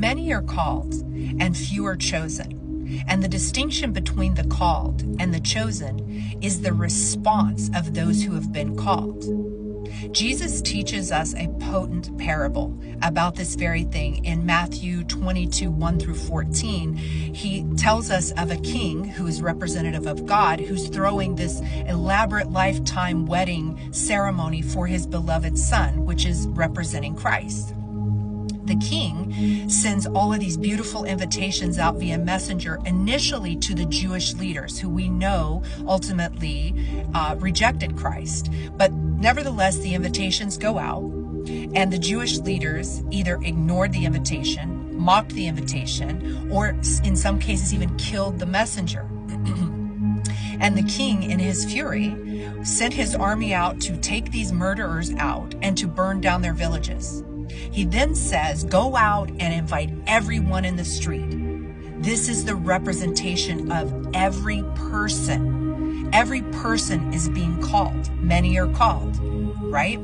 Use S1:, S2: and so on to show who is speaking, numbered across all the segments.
S1: Many are called, and few are chosen. And the distinction between the called and the chosen is the response of those who have been called. Jesus teaches us a potent parable about this very thing. In Matthew 22, 1 through 14, he tells us of a king who is representative of God, who's throwing this elaborate lifetime wedding ceremony for his beloved son, which is representing Christ. The king sends all of these beautiful invitations out via messenger, initially to the Jewish leaders, who we know ultimately rejected Christ. But nevertheless, the invitations go out, and the Jewish leaders either ignored the invitation, mocked the invitation, or in some cases even killed the messenger. And the king, in his fury, sent his army out to take these murderers out and to burn down their villages. He then says, go out and invite everyone in the street. This is the representation of every person. Every person is being called. Many are called, right?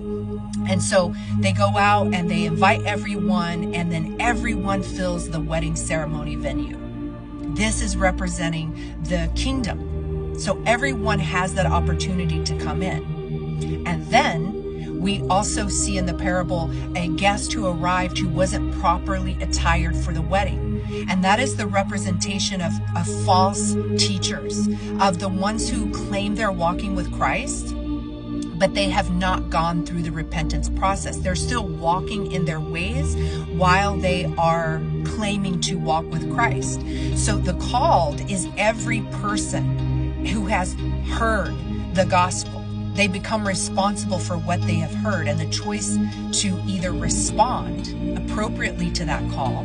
S1: And so they go out and they invite everyone, and then everyone fills the wedding ceremony venue. This is representing the kingdom. So everyone has that opportunity to come in. And then we also see in the parable a guest who arrived who wasn't properly attired for the wedding. And that is the representation of false teachers, of the ones who claim they're walking with Christ, but they have not gone through the repentance process. They're still walking in their ways while they are claiming to walk with Christ. So the called is every person who has heard the gospel. They become responsible for what they have heard, and the choice to either respond appropriately to that call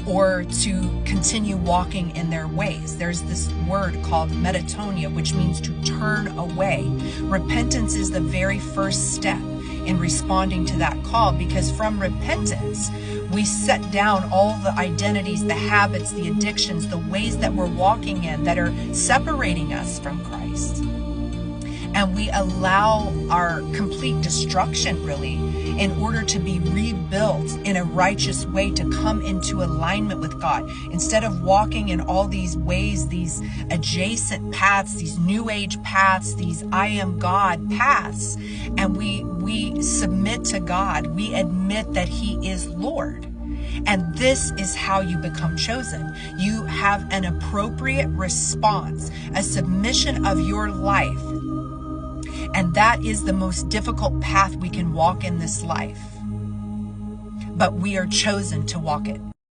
S1: or to continue walking in their ways. There's this word called metanoia, which means to turn away. Repentance is the very first step in responding to that call, because from repentance, we set down all the identities, the habits, the addictions, the ways that we're walking in that are separating us from Christ. And we allow our complete destruction, really, in order to be rebuilt in a righteous way, to come into alignment with God. Instead of walking in all these ways, these adjacent paths, these new age paths, these I am God paths, and we submit to God. We admit that He is Lord. And this is how you become chosen. You have an appropriate response, a submission of your life. And that is the most difficult path we can walk in this life. But we are chosen to walk it.